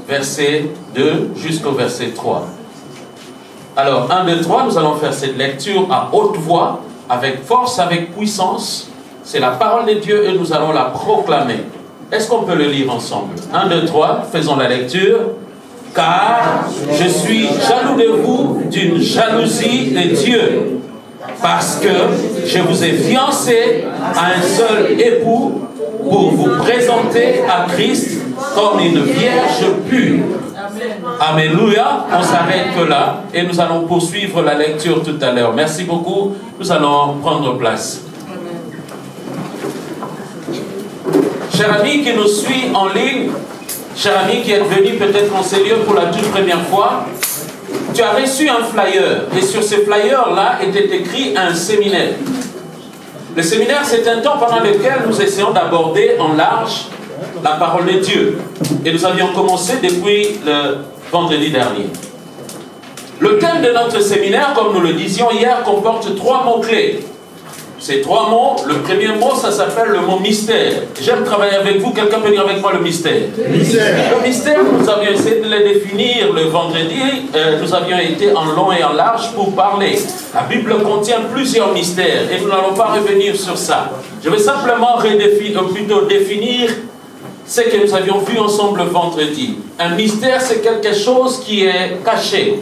verset 2 jusqu'au verset 3. Alors, 1, 2, 3, nous allons faire cette lecture à haute voix, avec force, avec puissance. C'est la parole de Dieu et nous allons la proclamer. Est-ce qu'on peut le lire ensemble? 1, 2, 3, faisons la lecture. Car je suis jaloux de vous d'une jalousie de Dieu, parce que je vous ai fiancé à un seul époux pour vous présenter à Christ comme une vierge pure. Alléluia. On s'arrête là et nous allons poursuivre la lecture tout à l'heure. Merci beaucoup. Nous allons prendre place. Cher ami qui nous suit en ligne, cher ami qui est venu peut-être en ces lieux pour la toute première fois, tu as reçu un flyer et sur ce flyer-là était écrit un séminaire. Le séminaire, c'est un temps pendant lequel nous essayons d'aborder en large la parole de Dieu. Et nous avions commencé depuis le vendredi dernier. Le thème de notre séminaire, comme nous le disions hier, comporte 3 mots-clés. Ces 3 mots, le premier mot, ça s'appelle le mot mystère. J'aime travailler avec vous. Quelqu'un peut dire avec moi le mystère? Le mystère, nous avions essayé de le définir le vendredi. Nous avions été en long et en large pour parler. La Bible contient plusieurs mystères et nous n'allons pas revenir sur ça. Je vais simplement définir ce que nous avions vu ensemble le vendredi. Un mystère, c'est quelque chose qui est caché.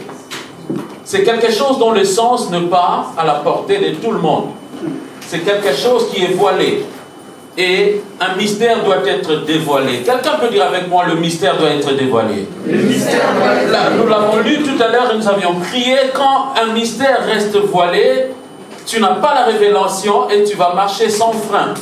C'est quelque chose dont le sens n'est pas à la portée de tout le monde. C'est quelque chose qui est voilé. Et un mystère doit être dévoilé. Quelqu'un peut dire avec moi, le mystère doit être dévoilé. Le mystère doit être dévoilé. Nous l'avons lu tout à l'heure et nous avions crié, quand un mystère reste voilé, tu n'as pas la révélation et tu vas marcher sans frein.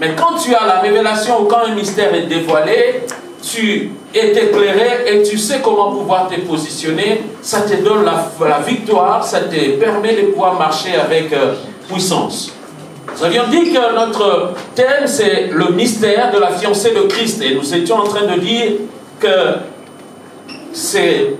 Mais quand tu as la révélation ou quand un mystère est dévoilé, tu es éclairé et tu sais comment pouvoir te positionner. Ça te donne la victoire, ça te permet de pouvoir marcher avec puissance. Nous avions dit que notre thème, c'est le mystère de la fiancée de Christ. Et nous étions en train de dire que ces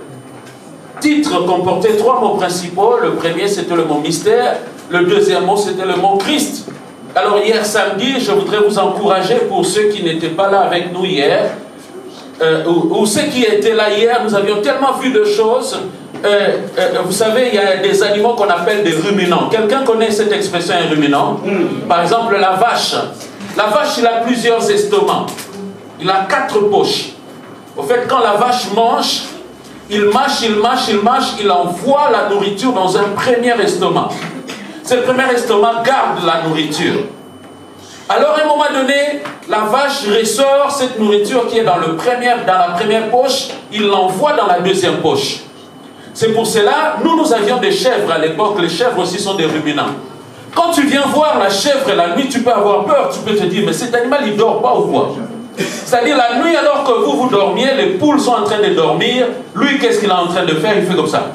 titres comportaient 3 mots principaux. Le premier, c'était le mot mystère. Le deuxième mot, c'était le mot Christ. Alors hier samedi, je voudrais vous encourager, pour ceux qui n'étaient pas là avec nous hier, ou ceux qui étaient là hier, nous avions tellement vu de choses. Vous savez, il y a des animaux qu'on appelle des ruminants. Quelqu'un connaît cette expression, un ruminant? Par exemple, la vache. La vache, il a plusieurs estomacs. Il a 4 poches. Au fait, quand la vache mange, il mâche, il envoie la nourriture dans un premier estomac. Ce premier estomac garde la nourriture. Alors, à un moment donné, la vache ressort cette nourriture qui est dans la première poche, il l'envoie dans la deuxième poche. C'est pour cela, nous avions des chèvres à l'époque. Les chèvres aussi sont des ruminants. Quand tu viens voir la chèvre la nuit, tu peux avoir peur. Tu peux te dire, mais cet animal, il ne dort pas ou quoi? C'est-à-dire, la nuit, alors que vous dormiez, les poules sont en train de dormir. Lui, qu'est-ce qu'il est en train de faire? Il fait comme ça.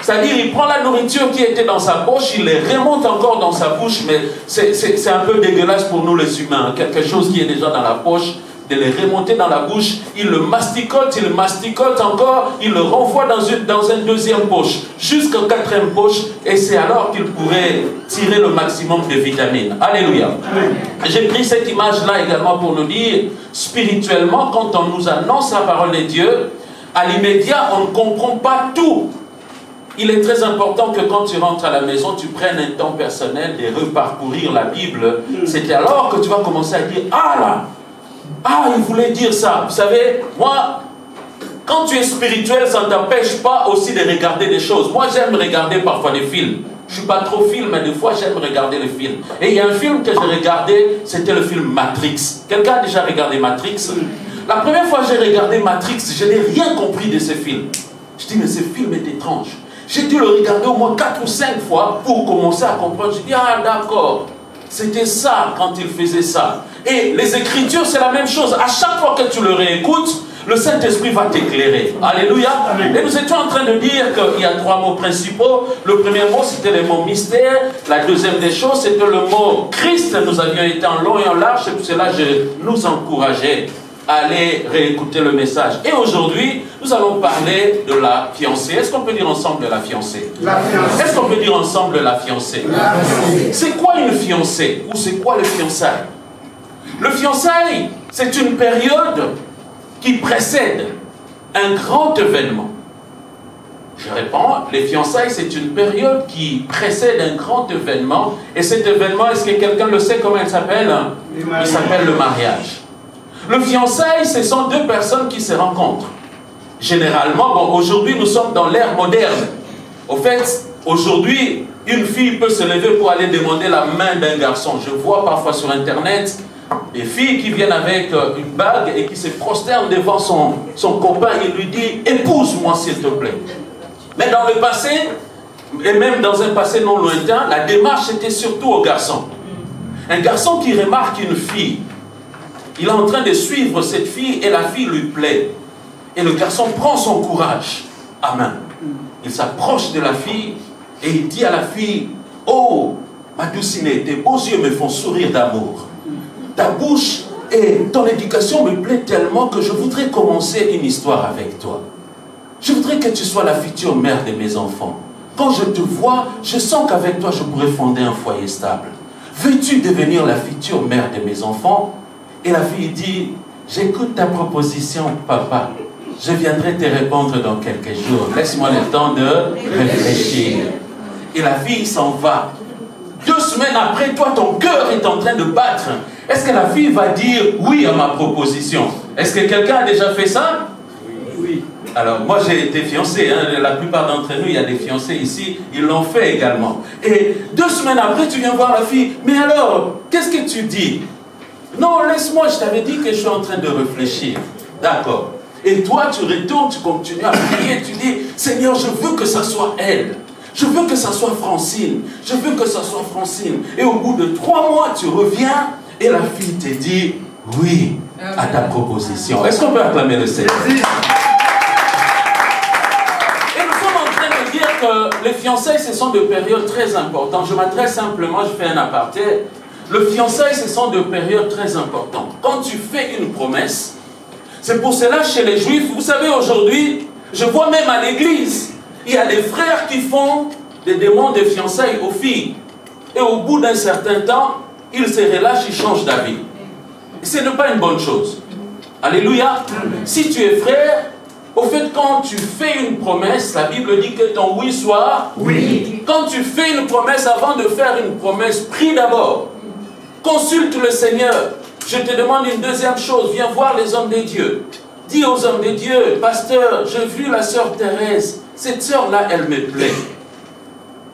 C'est-à-dire, il prend la nourriture qui était dans sa poche, il les remonte encore dans sa bouche, mais c'est un peu dégueulasse pour nous les humains. Quelque chose qui est déjà dans la poche, de les remonter dans la bouche, il le masticote encore, il le renvoie dans une deuxième poche, jusqu'en 4e poche, et c'est alors qu'il pourrait tirer le maximum de vitamines. Alléluia. J'ai pris cette image-là également pour nous dire, spirituellement, quand on nous annonce la parole de Dieu, à l'immédiat, on ne comprend pas tout. Il est très important que quand tu rentres à la maison, tu prennes un temps personnel de reparcourir la Bible. C'est alors que tu vas commencer à dire, il voulait dire ça. Vous savez, moi, quand tu es spirituel, ça ne t'empêche pas aussi de regarder des choses. Moi, j'aime regarder parfois des films. Je ne suis pas trop film, mais des fois, j'aime regarder les films. Et il y a un film que j'ai regardé, c'était le film Matrix. Quelqu'un a déjà regardé Matrix? La première fois que j'ai regardé Matrix, je n'ai rien compris de ce film. Je dis, mais ce film est étrange. J'ai dû le regarder au moins 4 ou 5 fois pour commencer à comprendre. Je dis, d'accord, c'était ça quand il faisait ça. Et les Écritures, c'est la même chose. À chaque fois que tu le réécoutes, le Saint-Esprit va t'éclairer. Alléluia. Et nous étions en train de dire qu'il y a 3 mots principaux. Le premier mot, c'était le mot mystère. La deuxième des choses, c'était le mot Christ. Nous avions été en long et en large. C'est pour cela que je nous encourageais à aller réécouter le message. Et aujourd'hui, nous allons parler de la fiancée. Est-ce qu'on peut dire ensemble de la fiancée? Est-ce qu'on peut dire ensemble de la fiancée? C'est quoi une fiancée? Ou c'est quoi le fiançailles? Le fiançailles, c'est une période qui précède un grand événement. Je réponds, les fiançailles, c'est une période qui précède un grand événement. Et cet événement, est-ce que quelqu'un le sait comment il s'appelle? Il s'appelle le mariage. Le fiançailles, ce sont deux personnes qui se rencontrent. Généralement, bon, aujourd'hui, nous sommes dans l'ère moderne. Au fait, aujourd'hui, une fille peut se lever pour aller demander la main d'un garçon. Je vois parfois sur Internet des filles qui viennent avec une bague et qui se prosternent devant son copain et lui dit « Épouse-moi s'il te plaît ». Mais dans le passé, et même dans un passé non lointain, la démarche était surtout au garçon. Un garçon qui remarque une fille, il est en train de suivre cette fille et la fille lui plaît. Et le garçon prend son courage à main. Il s'approche de la fille et il dit à la fille, « Oh, ma doucinée, tes beaux yeux me font sourire d'amour. Ta bouche et ton éducation me plaît tellement que je voudrais commencer une histoire avec toi. Je voudrais que tu sois la future mère de mes enfants. Quand je te vois, je sens qu'avec toi, je pourrais fonder un foyer stable. Veux-tu devenir la future mère de mes enfants? » Et la fille dit, « J'écoute ta proposition, papa. Je viendrai te répondre dans quelques jours. Laisse-moi le temps de réfléchir. » Et la fille s'en va. 2 semaines après, toi, ton cœur est en train de battre. Est-ce que la fille va dire oui à ma proposition? Est-ce que quelqu'un a déjà fait ça? Oui. Alors, moi, j'ai été fiancé. La plupart d'entre nous, il y a des fiancés ici. Ils l'ont fait également. Et 2 semaines après, tu viens voir la fille. Mais alors, qu'est-ce que tu dis? Non, laisse-moi, je t'avais dit que je suis en train de réfléchir. D'accord. Et toi, tu retournes, tu continues à prier, tu dis, Seigneur, je veux que ça soit elle. Je veux que ça soit Francine. Je veux que ça soit Francine. Et au bout de 3 mois, tu reviens et la fille te dit oui à ta proposition. Est-ce qu'on peut acclamer le Seigneur? Et nous sommes en train de dire que les fiançailles, ce sont des périodes très importantes. Je m'adresse simplement, je fais un aparté. Le fiançailles, ce sont des périodes très importantes. Quand tu fais une promesse, c'est pour cela chez les Juifs, vous savez aujourd'hui, je vois même à l'église, il y a des frères qui font des demandes de fiançailles aux filles. Et au bout d'un certain temps, ils se relâchent, ils changent d'avis. Ce n'est pas une bonne chose. Alléluia. Si tu es frère, au fait, quand tu fais une promesse, la Bible dit que ton oui soit oui. Quand tu fais une promesse, avant de faire une promesse, prie d'abord. Consulte le Seigneur. Je te demande une deuxième chose. Viens voir les hommes de Dieu. Dis aux hommes de Dieu, pasteur, j'ai vu la sœur Thérèse. Cette sœur-là, elle me plaît.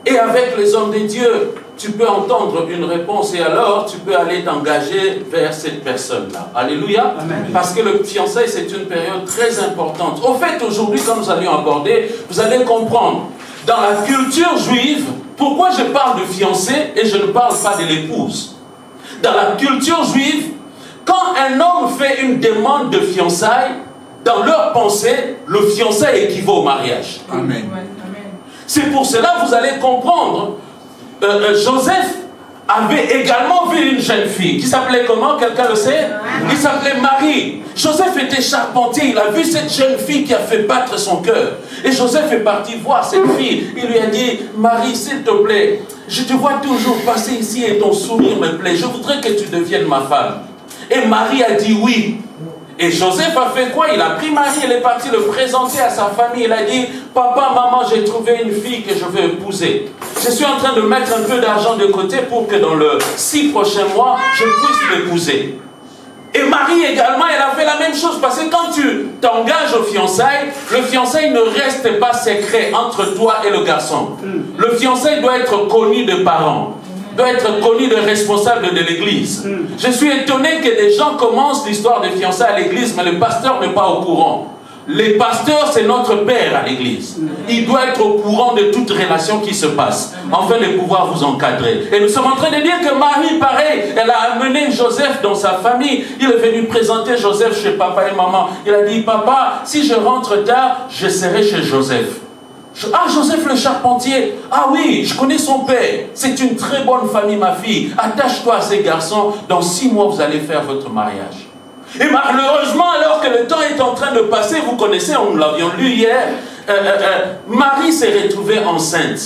Et avec les hommes de Dieu, tu peux entendre une réponse et alors tu peux aller t'engager vers cette personne-là. Alléluia. Amen. Parce que le fiançailles, c'est une période très importante. Au fait, aujourd'hui, quand nous allions aborder, vous allez comprendre. Dans la culture juive, pourquoi je parle de fiancé et je ne parle pas de l'épouse? Dans la culture juive, quand un homme fait une demande de fiançailles, dans leur pensée, le fiançailles équivaut au mariage. Amen. C'est pour cela que vous allez comprendre. Joseph avait également vu une jeune fille qui s'appelait comment? Quelqu'un le sait? Il s'appelait Marie. Joseph était charpentier. Il a vu cette jeune fille qui a fait battre son cœur. Et Joseph est parti voir cette fille. Il lui a dit, Marie, s'il te plaît, je te vois toujours passer ici et ton sourire me plaît. Je voudrais que tu deviennes ma femme. Et Marie a dit oui. Et Joseph a fait quoi? Il a pris Marie, il est parti le présenter à sa famille. Il a dit, papa, maman, j'ai trouvé une fille que je veux épouser. Je suis en train de mettre un peu d'argent de côté pour que dans les 6 prochains mois, je puisse l'épouser. Et Marie également, elle a fait la même chose. Parce que quand tu t'engages au fiançailles, le fiançailles ne reste pas secret entre toi et le garçon. Le fiançailles doit être connu des parents. Doit être connu des responsables de l'église. Je suis étonné que des gens commencent l'histoire des fiançailles à l'église, mais le pasteur n'est pas au courant. Les pasteurs, c'est notre père à l'église. Il doit être au courant de toute relation qui se passe, afin de pouvoir vous encadrer. Et nous sommes en train de dire que Marie, pareil, elle a amené Joseph dans sa famille. Il est venu présenter Joseph chez papa et maman. Il a dit, papa, si je rentre tard, je serai chez Joseph. Ah, Joseph le charpentier. Ah oui, je connais son père. C'est une très bonne famille, ma fille. Attache-toi à ces garçons. Dans 6 mois, vous allez faire votre mariage. Et malheureusement, alors que le temps est en train de passer, vous connaissez, nous l'avions lu hier, Marie s'est retrouvée enceinte.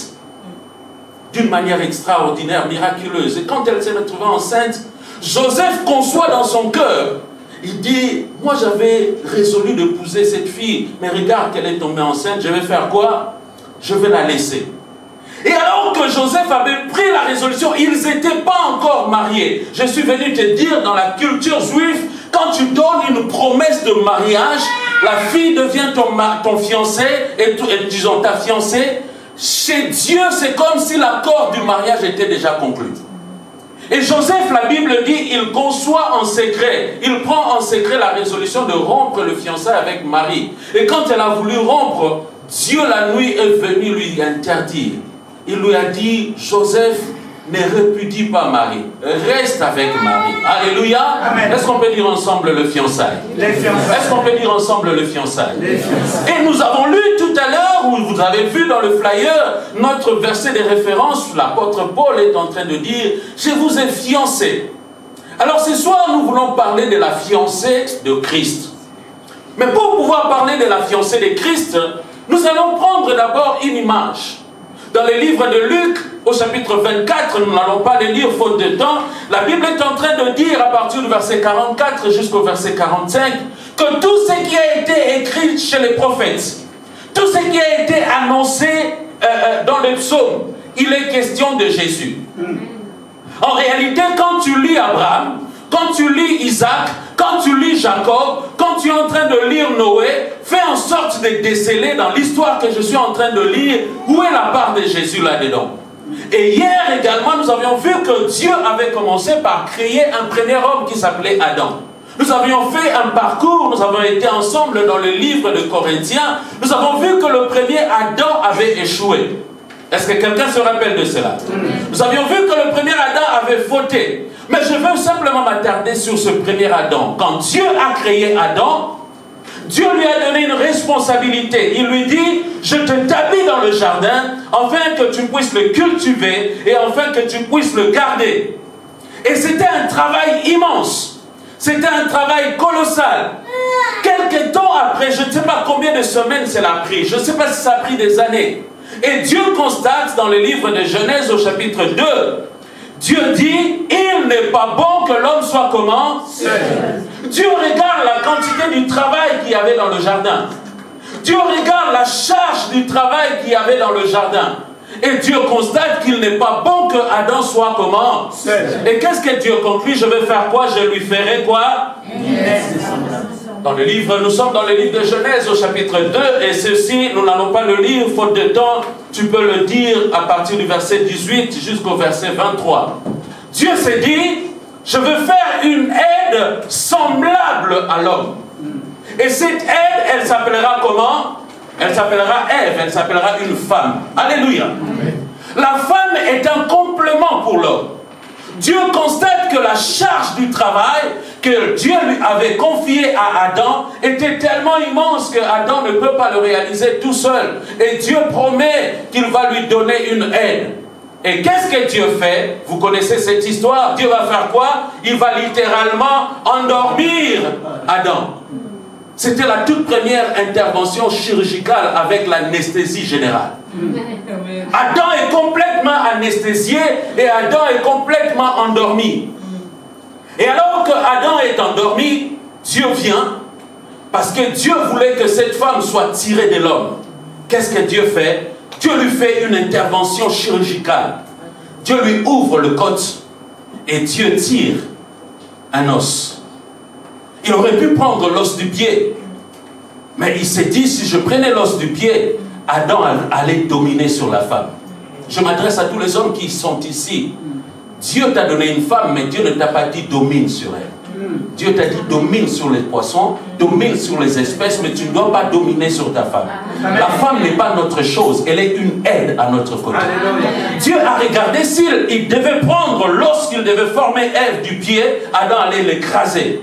D'une manière extraordinaire, miraculeuse. Et quand elle s'est retrouvée enceinte, Joseph conçoit dans son cœur. Il dit, moi j'avais résolu d'épouser cette fille, mais regarde qu'elle est tombée enceinte, je vais faire quoi? Je vais la laisser. Et alors que Joseph avait pris la résolution, ils n'étaient pas encore mariés. Je suis venu te dire, dans la culture juive, quand tu donnes une promesse de mariage, la fille devient ton fiancé, et disons ta fiancée. Chez Dieu, c'est comme si l'accord du mariage était déjà conclu. Et Joseph, la Bible dit, il conçoit en secret, il prend en secret la résolution de rompre le fiançailles avec Marie. Et quand elle a voulu rompre, Dieu la nuit est venu lui interdire. Il lui a dit, Joseph, ne répudie pas Marie, reste avec Marie. Alléluia. Est-ce qu'on peut dire ensemble le fiançailles? Est-ce qu'on peut dire ensemble le fiançailles? Et nous avons lu tout à l'heure, où vous avez vu dans le flyer, notre verset de référence, l'apôtre Paul est en train de dire, je vous ai fiancé. Alors ce soir, nous voulons parler de la fiancée de Christ. Mais pour pouvoir parler de la fiancée de Christ, nous allons prendre d'abord une image. Dans le livre de Luc, au chapitre 24, nous n'allons pas le lire faute de temps, la Bible est en train de dire à partir du verset 44 jusqu'au verset 45 que tout ce qui a été écrit chez les prophètes, tout ce qui a été annoncé dans les psaumes, il est question de Jésus. En réalité, quand tu lis Abraham, quand tu lis Isaac, quand tu lis Jacob, quand tu es en train de lire Noé, fais en sorte de déceler dans l'histoire que je suis en train de lire, où est la part de Jésus là-dedans. Et hier également, nous avions vu que Dieu avait commencé par créer un premier homme qui s'appelait Adam. Nous avions fait un parcours, nous avons été ensemble dans le livre de Corinthiens, nous avons vu que le premier Adam avait échoué. Est-ce que quelqu'un se rappelle de cela? Nous avions vu que le premier Adam avait fauté. Mais je veux simplement m'attarder sur ce premier Adam. Quand Dieu a créé Adam, Dieu lui a donné une responsabilité. Il lui dit, je te t'habille dans le jardin, afin que tu puisses le cultiver et afin que tu puisses le garder. Et c'était un travail immense. C'était un travail colossal. Quelques temps après, je ne sais pas combien de semaines cela a pris. Je ne sais pas si ça a pris des années. Et Dieu constate dans le livre de Genèse au chapitre 2, Dieu dit, il n'est pas bon que l'homme soit comment? Seul. Dieu regarde la quantité du travail qu'il y avait dans le jardin. Dieu regarde la charge du travail qu'il y avait dans le jardin. Et Dieu constate qu'il n'est pas bon que Adam soit comment? Seul. Et qu'est-ce que Dieu conclut? Je vais faire quoi? Je lui ferai quoi? Dans le livre, nous sommes dans le livre de Genèse au chapitre 2, et ceci, nous n'allons pas le lire, faute de temps, tu peux le dire à partir du verset 18 jusqu'au verset 23. Dieu s'est dit, je veux faire une aide semblable à l'homme. Et cette aide, elle s'appellera comment? Elle s'appellera Ève, elle s'appellera une femme. Alléluia. La femme est un complément pour l'homme. Dieu constate que la charge du travail que Dieu lui avait confié à Adam était tellement immense que Adam ne peut pas le réaliser tout seul. Et Dieu promet qu'il va lui donner une aide. Et qu'est-ce que Dieu fait? Vous connaissez cette histoire. Dieu va faire quoi? Il va littéralement endormir Adam. C'était la toute première intervention chirurgicale avec l'anesthésie générale. Adam est complètement anesthésié et Adam est complètement endormi. Et alors que Adam est endormi, Dieu vient parce que Dieu voulait que cette femme soit tirée de l'homme. Qu'est-ce que Dieu fait? Dieu lui fait une intervention chirurgicale. Dieu lui ouvre le côte et Dieu tire un os. Il aurait pu prendre l'os du pied, mais il s'est dit, si je prenais l'os du pied, Adam allait dominer sur la femme. Je m'adresse à tous les hommes qui sont ici. Dieu t'a donné une femme, mais Dieu ne t'a pas dit domine sur elle. Dieu t'a dit domine sur les poissons, domine sur les espèces, mais tu ne dois pas dominer sur ta femme. La femme n'est pas notre chose, elle est une aide à notre côté. Dieu a regardé s'il devait prendre l'os qu'il devait former Ève du pied, Adam allait l'écraser.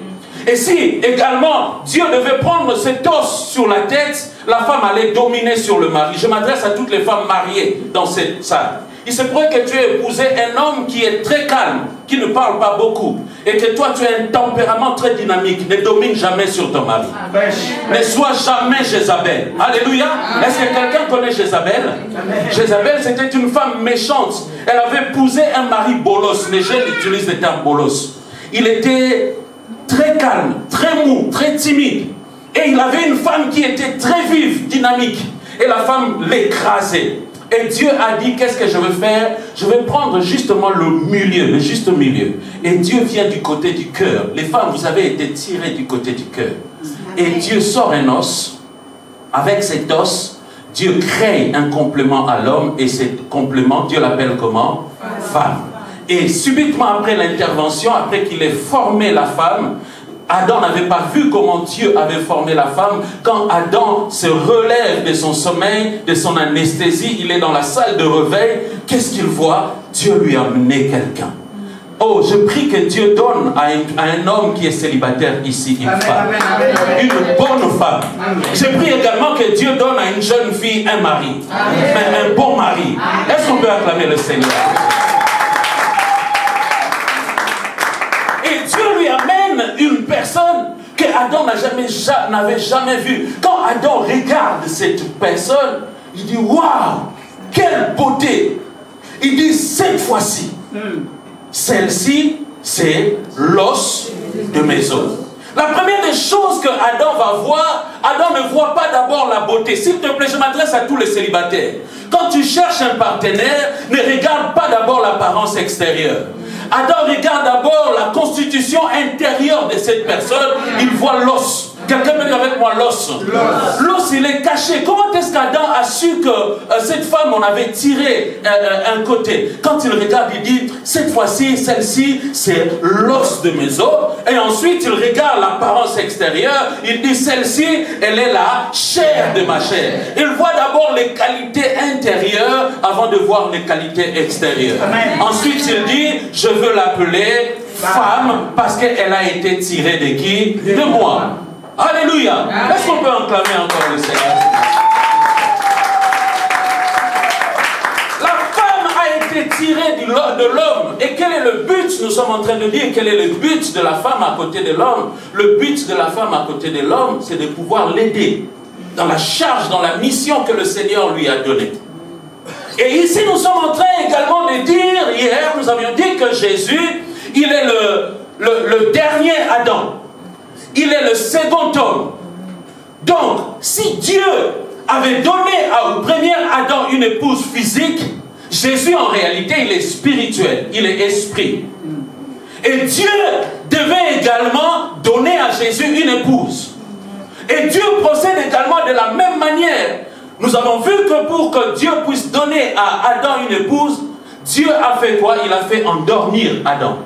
Et si également Dieu devait prendre cet os sur la tête, la femme allait dominer sur le mari. Je m'adresse à toutes les femmes mariées dans cette salle. Il se pourrait que tu aies épousé un homme qui est très calme, qui ne parle pas beaucoup, et que toi tu as un tempérament très dynamique. Ne domine jamais sur ton mari. Ne sois jamais Jézabel. Alléluia. Est-ce que quelqu'un connaît Jézabel? Jézabel, c'était une femme méchante. Elle avait épousé un mari bolos. Les jeunes utilisent le terme bolos. Il était très calme, très mou, très timide. Et il avait une femme qui était très vive, dynamique. Et la femme l'écrasait. Et Dieu a dit, qu'est-ce que je veux faire? Je vais prendre justement le milieu, le juste milieu. Et Dieu vient du côté du cœur. Les femmes, vous avez été tirées du côté du cœur. Et Dieu sort un os. Avec cet os, Dieu crée un complément à l'homme. Et ce complément, Dieu l'appelle comment? Femme. Et subitement après l'intervention, après qu'il ait formé la femme, Adam n'avait pas vu comment Dieu avait formé la femme. Quand Adam se relève de son sommeil, de son anesthésie, il est dans la salle de réveil. Qu'est-ce qu'il voit? Dieu lui a amené quelqu'un. Oh, je prie que Dieu donne à un homme qui est célibataire ici une femme. Une bonne femme. Je prie également que Dieu donne à une jeune fille un mari. Mais un bon mari. Est-ce qu'on peut acclamer le Seigneur? Et Dieu lui amène une personne que Adam n'avait jamais vue. Quand Adam regarde cette personne, il dit, waouh, quelle beauté. Il dit, cette fois-ci, celle-ci, c'est l'os de mes os. La première des choses que Adam va voir, Adam ne voit pas d'abord la beauté. S'il te plaît, je m'adresse à tous les célibataires. Quand tu cherches un partenaire, ne regarde pas d'abord l'apparence extérieure. Adam regarde d'abord la constitution intérieure de cette personne. Il voit l'os. Quelqu'un peut dire avec moi l'os. L'os, il est caché. Comment est-ce qu'Adam a su que cette femme, on avait tiré un côté? Quand il regarde, il dit, cette fois-ci, celle-ci, c'est l'os de mes os. Et ensuite, il regarde l'apparence extérieure. Il dit, celle-ci, elle est la chair de ma chair. Il voit d'abord les qualités intérieures avant de voir les qualités extérieures. Amen. Ensuite, il dit, je veux l'appeler femme parce qu'elle a été tirée de qui? De moi. Alléluia. Est-ce qu'on peut acclamer encore le Seigneur? La femme a été tirée de l'homme. Et quel est le but? Nous sommes en train de dire quel est le but de la femme à côté de l'homme. Le but de la femme à côté de l'homme, c'est de pouvoir l'aider dans la charge, dans la mission que le Seigneur lui a donnée. Et ici, nous sommes en train également de dire, hier, nous avions dit que Jésus, il est le dernier Adam. Il est le second homme. Donc, si Dieu avait donné au premier Adam une épouse physique, Jésus, en réalité, il est spirituel, il est esprit. Et Dieu devait également donner à Jésus une épouse. Et Dieu procède également de la même manière. Nous avons vu que pour que Dieu puisse donner à Adam une épouse, Dieu a fait quoi? Il a fait endormir Adam.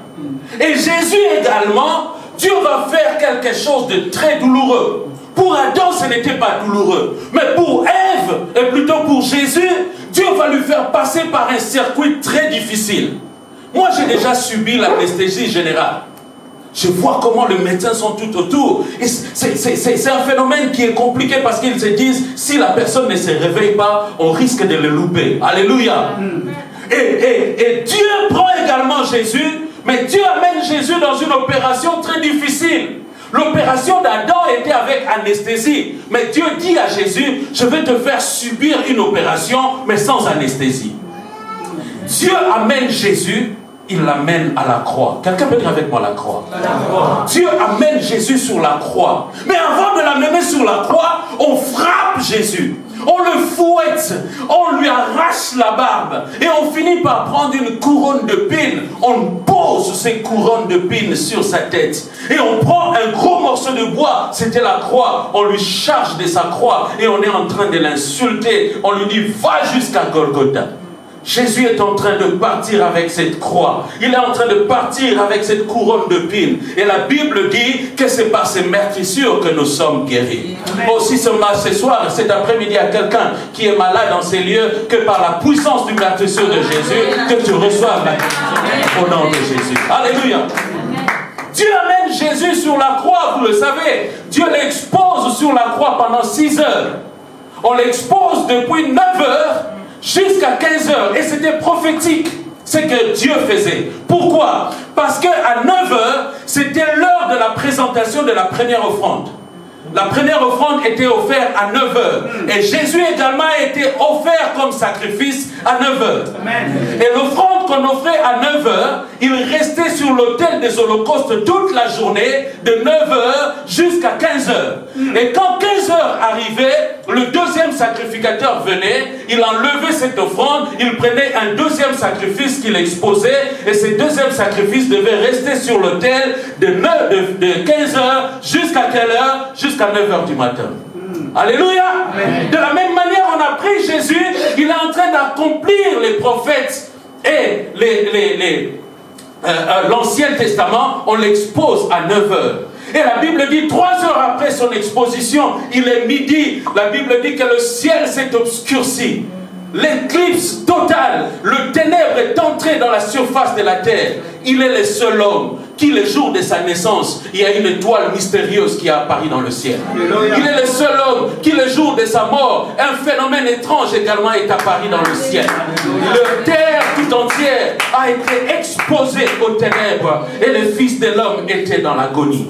Et Jésus également, Dieu va faire quelque chose de très douloureux. Pour Adam, ce n'était pas douloureux. Mais pour Ève, et plutôt pour Jésus, Dieu va lui faire passer par un circuit très difficile. Moi, j'ai déjà subi l'anesthésie générale. Je vois comment les médecins sont tout autour. Et c'est un phénomène qui est compliqué parce qu'ils se disent, si la personne ne se réveille pas, on risque de le louper. Alléluia. Et Dieu prend également Jésus, mais Dieu amène Jésus dans une opération très difficile. L'opération d'Adam était avec anesthésie. Mais Dieu dit à Jésus, je vais te faire subir une opération, mais sans anesthésie. Dieu amène Jésus, il l'amène à la croix. Quelqu'un peut dire avec moi la croix? Dieu amène Jésus sur la croix. Mais avant de l'amener sur la croix, on frappe Jésus. On le fouette, on lui arrache la barbe et on finit par prendre une couronne de pine. On pose ces couronnes de pine sur sa tête et on prend un gros morceau de bois, c'était la croix. On lui charge de sa croix et on est en train de l'insulter. On lui dit va jusqu'à Golgotha. Jésus est en train de partir avec cette croix. Il est en train de partir avec cette couronne de pine. Et la Bible dit que c'est par ces meurtrissures que nous sommes guéris. Aussi ce soir, cet après-midi, à quelqu'un qui est malade dans ces lieux, que par la puissance du meurtrissure de Jésus, que tu reçoives la guérison au nom de Jésus. Alléluia. Dieu amène Jésus sur la croix, vous le savez. Dieu l'expose sur la croix pendant 6 heures. On l'expose depuis 9 heures jusqu'à 15 heures. Et c'était prophétique, ce que Dieu faisait. Pourquoi? Parce qu'à 9 heures, c'était l'heure de la présentation de la première offrande. La première offrande était offerte à 9 heures. Et Jésus également a été offert comme sacrifice à 9 heures. Et l'offrande qu'on offrait à 9 heures, il restait sur l'autel des holocaustes toute la journée, de 9 heures jusqu'à 15 heures. Et quand 15 heures arrivait, le deuxième sacrificateur venait, il enlevait cette offrande, il prenait un deuxième sacrifice qu'il exposait, et ce deuxième sacrifice devait rester sur l'autel de 15 heures jusqu'à quelle heure? Jusqu'à 9 heures du matin. Alléluia. De la même manière, on a pris Jésus, il est en train d'accomplir les prophètes et l'Ancien Testament, on l'expose à 9 heures. Et la Bible dit, 3 heures après son exposition, il est midi, la Bible dit que le ciel s'est obscurci. L'éclipse totale, le ténèbre est entré dans la surface de la terre. Il est le seul homme qui, le jour de sa naissance, il y a une étoile mystérieuse qui a apparu dans le ciel. Il est le seul homme qui, le jour de sa mort, un phénomène étrange également est apparu dans le ciel. La terre tout entière a été exposée aux ténèbres et le Fils de l'homme était dans l'agonie.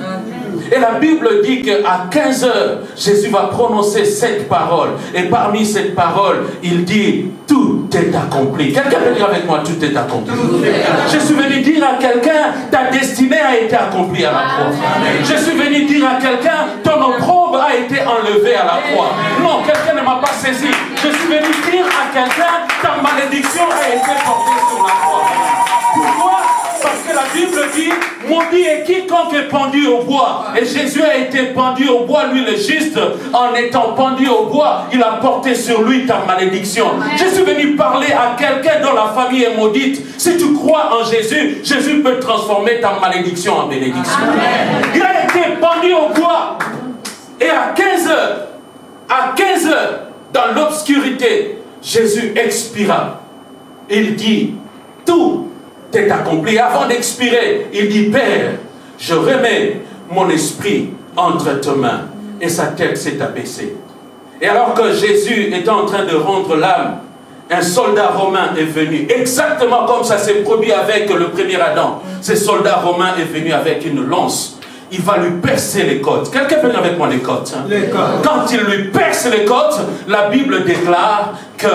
Et la Bible dit qu'à 15 heures, Jésus va prononcer cette parole. Et parmi cette parole, il dit, tout est accompli. Quelqu'un peut dire avec moi, tout est accompli. Je suis venu dire à quelqu'un, ta destinée a été accomplie à la croix. Je suis venu dire à quelqu'un, ton opprobre a été enlevé à la croix. Non, quelqu'un ne m'a pas saisi. Je suis venu dire à quelqu'un, ta malédiction a été portée sur la croix. Pourquoi? Parce que la Bible dit, maudit est quiconque est pendu au bois. Et Jésus a été pendu au bois, lui le juste. En étant pendu au bois, il a porté sur lui ta malédiction. Je suis venu parler à quelqu'un dont la famille est maudite. Si tu crois en Jésus, Jésus peut transformer ta malédiction en bénédiction. Il a été pendu au bois. Et à 15 heures, dans l'obscurité, Jésus expira. Il dit, tout est accompli. Avant d'expirer, il dit, Père, je remets mon esprit entre tes mains. Et sa tête s'est abaissée. Et alors que Jésus était en train de rendre l'âme, un soldat romain est venu, exactement comme ça s'est produit avec le premier Adam. Ce soldat romain est venu avec une lance. Il va lui percer les côtes. Quelqu'un peut dire avec moi les côtes, hein? Les côtes. Quand il lui perce les côtes, la Bible déclare que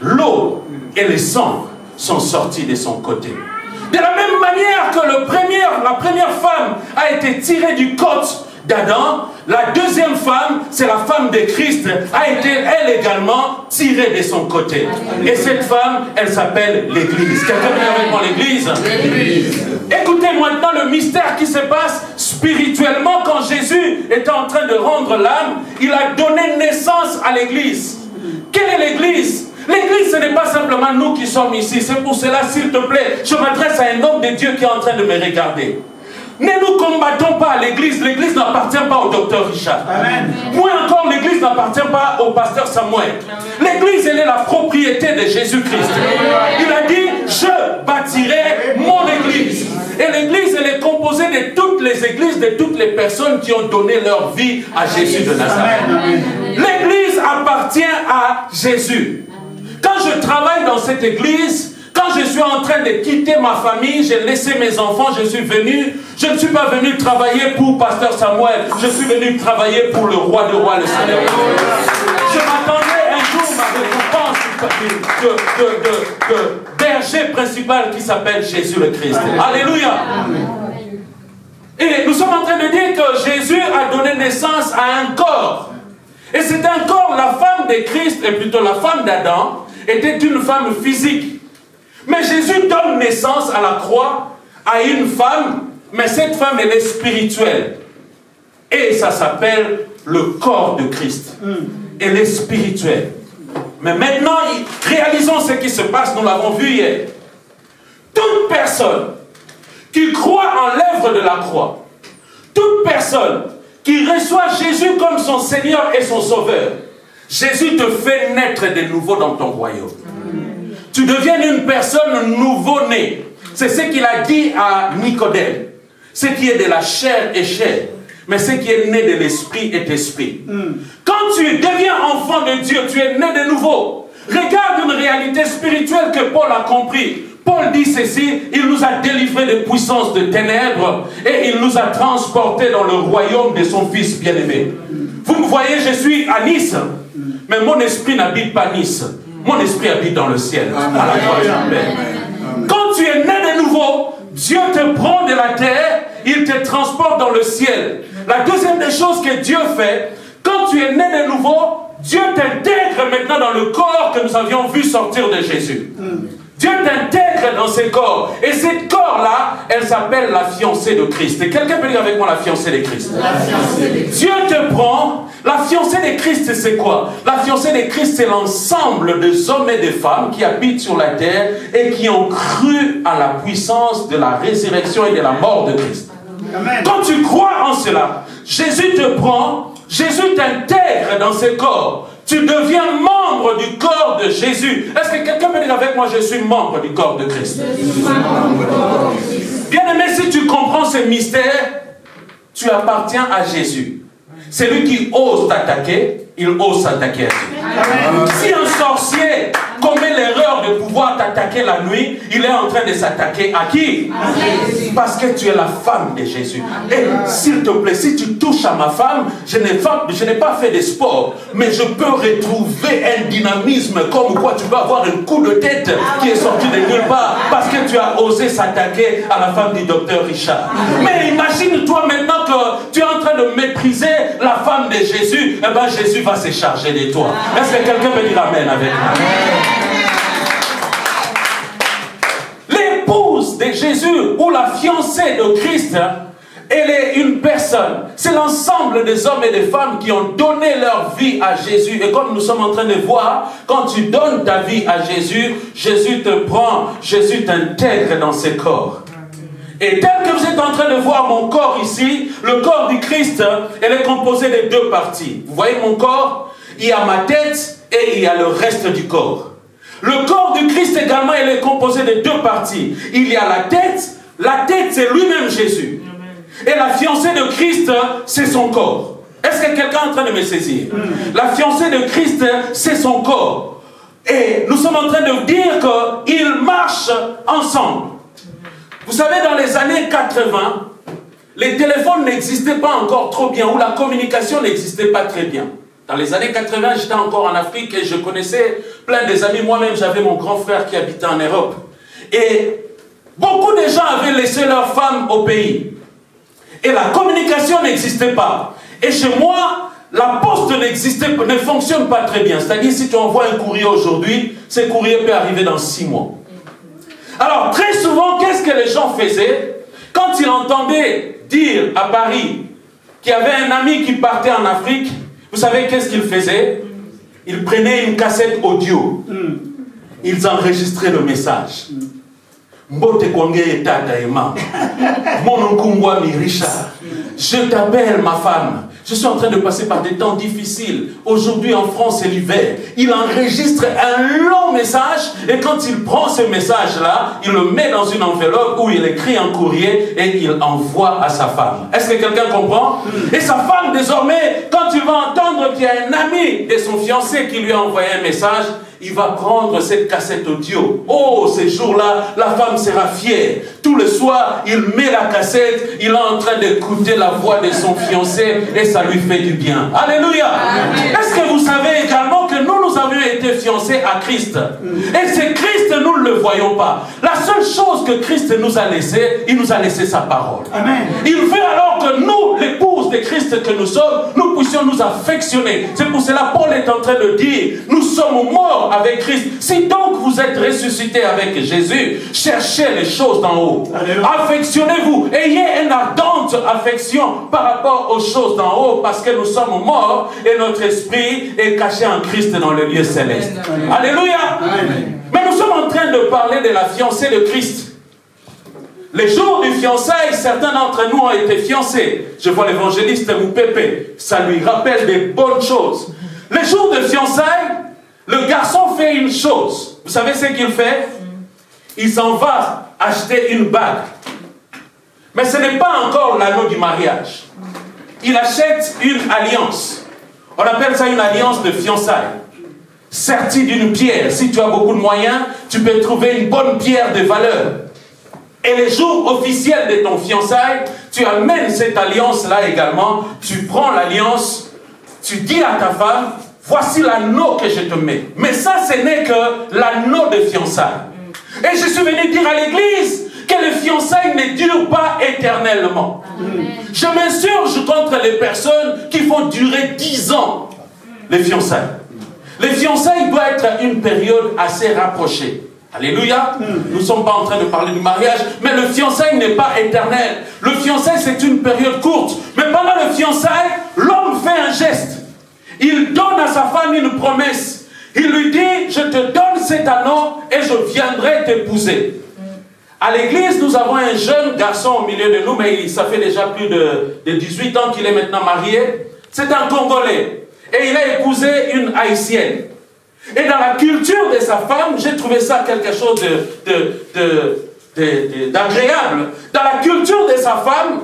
l'eau et le sang sont sortis de son côté. De la même manière que la première femme a été tirée du côte d'Adam, la deuxième femme, c'est la femme de Christ, a été elle également tirée de son côté. Et cette femme, elle s'appelle l'Église. Quelqu'un peut dire avec moi l'Église? Écoutez maintenant le mystère qui se passe spirituellement quand Jésus était en train de rendre l'âme, il a donné naissance à l'Église. Quelle est l'Église? L'Église, ce n'est pas simplement nous qui sommes ici. C'est pour cela, s'il te plaît, je m'adresse à un homme de Dieu qui est en train de me regarder. Ne nous combattons pas à l'Église. L'Église n'appartient pas au docteur Richard. Amen. Moins encore, l'Église n'appartient pas au pasteur Samuel. L'Église, elle est la propriété de Jésus-Christ. Il a dit, je bâtirai mon Église. Et l'Église, elle est composée de toutes les églises, de toutes les personnes qui ont donné leur vie à Jésus de Nazareth. L'Église appartient à Jésus. Quand je travaille dans cette église, quand je suis en train de quitter ma famille, j'ai laissé mes enfants, je ne suis pas venu travailler pour pasteur Samuel, je suis venu travailler pour le roi de rois, le Seigneur. Je m'attendais un jour ma récompense de berger principal qui s'appelle Jésus le Christ. Alléluia. Et nous sommes en train de dire que Jésus a donné naissance à un corps. Et c'est un corps, la femme de Christ, et plutôt la femme d'Adam, était une femme physique. Mais Jésus donne naissance à la croix à une femme, mais cette femme, elle est spirituelle. Et ça s'appelle le corps de Christ. Elle est spirituelle. Mais maintenant, réalisons ce qui se passe, nous l'avons vu hier. Toute personne qui croit en l'œuvre de la croix, toute personne qui reçoit Jésus comme son Seigneur et son Sauveur, Jésus te fait naître de nouveau dans ton royaume. Tu deviens une personne nouveau-née. C'est ce qu'il a dit à Nicodème. Ce qui est de la chair est chair, mais ce qui est né de l'esprit est esprit. Quand tu deviens enfant de Dieu, tu es né de nouveau. Regarde une réalité spirituelle que Paul a compris. Paul dit ceci, il nous a délivrés des puissances de ténèbres et il nous a transportés dans le royaume de son Fils bien-aimé. Vous me voyez, je suis à Nice, mais mon esprit n'habite pas Nice. Mon esprit habite dans le ciel, à la gloire du Père. Quand tu es né de nouveau, Dieu te prend de la terre, il te transporte dans le ciel. La deuxième des choses que Dieu fait, quand tu es né de nouveau, Dieu t'intègre maintenant dans le corps que nous avions vu sortir de Jésus. Dieu t'intègre dans ce corps. Et ce corps-là, elle s'appelle la fiancée de Christ. Et quelqu'un peut dire avec moi la fiancée de Christ. Dieu te prend. La fiancée de Christ, c'est quoi? La fiancée de Christ, c'est l'ensemble des hommes et des femmes qui habitent sur la terre et qui ont cru à la puissance de la résurrection et de la mort de Christ. Amen. Quand tu crois en cela, Jésus te prend, Jésus t'intègre dans ce corps. Tu deviens membre du corps de Jésus. Est-ce que quelqu'un peut dire avec moi, je suis membre du corps de Christ? Bien aimé, si tu comprends ce mystère, tu appartiens à Jésus. C'est lui qui ose t'attaquer, il ose s'attaquer à Dieu. Si un sorcier commet l'erreur de pouvoir t'attaquer la nuit, il est en train de s'attaquer à qui? Parce que tu es la femme de Jésus. Et s'il te plaît, si tu touches à ma femme, je n'ai pas fait de sport, mais je peux retrouver un dynamisme comme quoi tu peux avoir un coup de tête qui est sorti de nulle part parce que tu as osé s'attaquer à la femme du docteur Richard. Mais imagine-toi maintenant que tu es en train de mépriser la femme de Jésus, et bien Jésus va se charger de toi. Est-ce que quelqu'un peut dire amen avec moi? L'épouse de Jésus ou la fiancée de Christ, elle est une personne. C'est l'ensemble des hommes et des femmes qui ont donné leur vie à Jésus. Et comme nous sommes en train de voir, quand tu donnes ta vie à Jésus, Jésus te prend, Jésus t'intègre dans ses corps. Et tel que vous êtes en train de voir mon corps ici, le corps du Christ, elle est composée de deux parties. Vous voyez mon corps? Il y a ma tête et il y a le reste du corps. Le corps du Christ également, elle est composée de deux parties. Il y a la tête c'est lui-même Jésus. Et la fiancée de Christ, c'est son corps. Est-ce que quelqu'un est en train de me saisir? La fiancée de Christ, c'est son corps. Et nous sommes en train de dire qu'ils marchent ensemble. Vous savez, dans les années 80, les téléphones n'existaient pas encore trop bien, ou la communication n'existait pas très bien. Dans les années 80, j'étais encore en Afrique et je connaissais plein des amis. Moi-même, j'avais mon grand frère qui habitait en Europe. Et beaucoup de gens avaient laissé leurs femmes au pays. Et la communication n'existait pas. Et chez moi, la poste ne fonctionne pas très bien. C'est-à-dire, si tu envoies un courrier aujourd'hui, ce courrier peut arriver dans 6 mois. Alors, très souvent, qu'est-ce que les gens faisaient? Quand ils entendaient dire à Paris qu'il y avait un ami qui partait en Afrique, vous savez qu'est-ce qu'ils faisaient? Ils prenaient une cassette audio. Ils enregistraient le message. Mbote Kwange Tata Emma. Mononkungwa mi Richard. Je t'appelle ma femme. Je suis en train de passer par des temps difficiles. Aujourd'hui en France, c'est l'hiver. Il enregistre un long message et quand il prend ce message-là, il le met dans une enveloppe où il écrit un courrier et il envoie à sa femme. Est-ce que quelqu'un comprend? Et sa femme, désormais, quand il va entendre qu'il y a un ami de son fiancé qui lui a envoyé un message, il va prendre cette cassette audio. Oh, ces jours-là, la femme sera fière. Tout le soir, il met la cassette, il est en train d'écouter la voix de son fiancé et ça lui fait du bien. Alléluia. Est-ce que vous savez également que nous avions été fiancés à Christ? Et c'est Christ, nous ne le voyons pas. La seule chose que Christ nous a laissé, il nous a laissé sa parole. Amen. Il veut alors que nous, l'épouse de Christ que nous sommes, nous puissions nous affectionner. C'est pour cela Paul est en train de dire, nous sommes morts avec Christ. Si donc vous êtes ressuscité avec Jésus, cherchez les choses d'en haut. Affectionnez-vous. Ayez une ardente affection par rapport aux choses d'en haut parce que nous sommes morts et notre esprit est caché en Christ dans le lieu céleste. Amen. Alléluia. Amen. Mais nous sommes en train de parler de la fiancée de Christ. Les jours du fiançailles, certains d'entre nous ont été fiancés. Je vois l'évangéliste Moupépé. Ça lui rappelle des bonnes choses. Les jours de fiançailles, le garçon fait une chose. Vous savez ce qu'il fait? Il s'en va acheter une bague. Mais ce n'est pas encore l'anneau du mariage. Il achète une alliance. On appelle ça une alliance de fiançailles. sertie d'une pierre. Si tu as beaucoup de moyens, tu peux trouver une bonne pierre de valeur. Et les jours officiels de ton fiançailles, tu amènes cette alliance-là également. Tu prends l'alliance, tu dis à ta femme, voici l'anneau que je te mets. Mais ça, ce n'est que l'anneau de fiançailles. Et je suis venu dire à l'église que les fiançailles ne durent pas éternellement. Amen. Je m'insurge contre les personnes qui font durer 10 ans les fiançailles. Les fiançailles doivent être une période assez rapprochée. Alléluia. Nous ne sommes pas en train de parler du mariage, mais le fiançailles n'est pas éternel. Le fiançailles, c'est une période courte. Mais pendant le fiançailles, l'homme fait un geste. Il donne à sa femme une promesse. Il lui dit, je te donne cet anneau et je viendrai t'épouser. À l'église, nous avons un jeune garçon au milieu de nous, mais ça fait déjà plus de 18 ans qu'il est maintenant marié. C'est un Congolais. Et il a épousé une Haïtienne. Et dans la culture de sa femme, j'ai trouvé ça quelque chose d'agréable. Dans la culture de sa femme,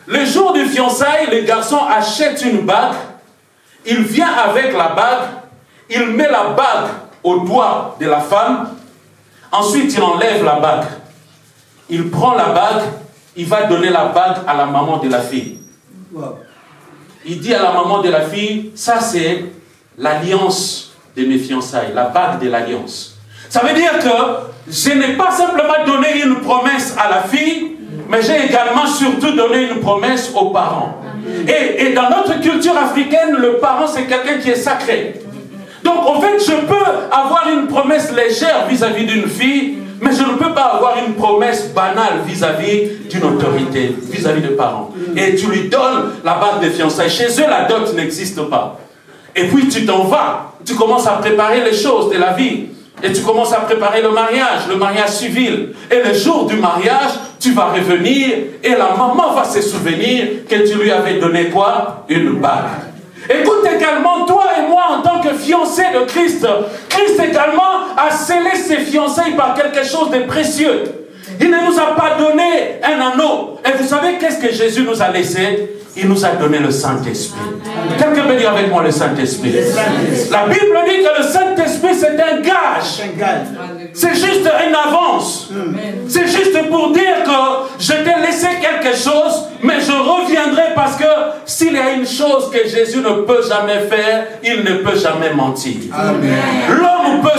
le jour du fiançailles, le garçon achète une bague. Il vient avec la bague. Il met la bague au doigt de la femme. Ensuite, il enlève la bague. Il prend la bague. Il va donner la bague à la maman de la fille. Wow. Il dit à la maman de la fille, ça c'est l'alliance de mes fiançailles, la bague de l'alliance. Ça veut dire que je n'ai pas simplement donné une promesse à la fille, mais j'ai également surtout donné une promesse aux parents. Et dans notre culture africaine, le parent c'est quelqu'un qui est sacré. Donc en fait, je peux avoir une promesse légère vis-à-vis d'une fille, mais je ne peux pas avoir une promesse banale vis-à-vis d'une autorité, vis-à-vis des parents. Et tu lui donnes la bague de fiançailles. Chez eux, la dot n'existe pas. Et puis tu t'en vas. Tu commences à préparer les choses de la vie. Et tu commences à préparer le mariage civil. Et le jour du mariage, tu vas revenir et la maman va se souvenir que tu lui avais donné quoi? Une bague. Écoute également, toi et moi, en tant que fiancés de Christ, Christ également a scellé ses fiançailles par quelque chose de précieux. Il ne nous a pas donné un anneau. Et vous savez qu'est-ce que Jésus nous a laissé? Il nous a donné le Saint-Esprit. Quelqu'un peut dire avec moi le Saint-Esprit. La Bible dit que le Saint-Esprit c'est un gage. C'est juste une avance. C'est juste pour dire que je t'ai laissé quelque chose, mais je reviendrai parce que s'il y a une chose que Jésus ne peut jamais faire, il ne peut jamais mentir. L'homme peut,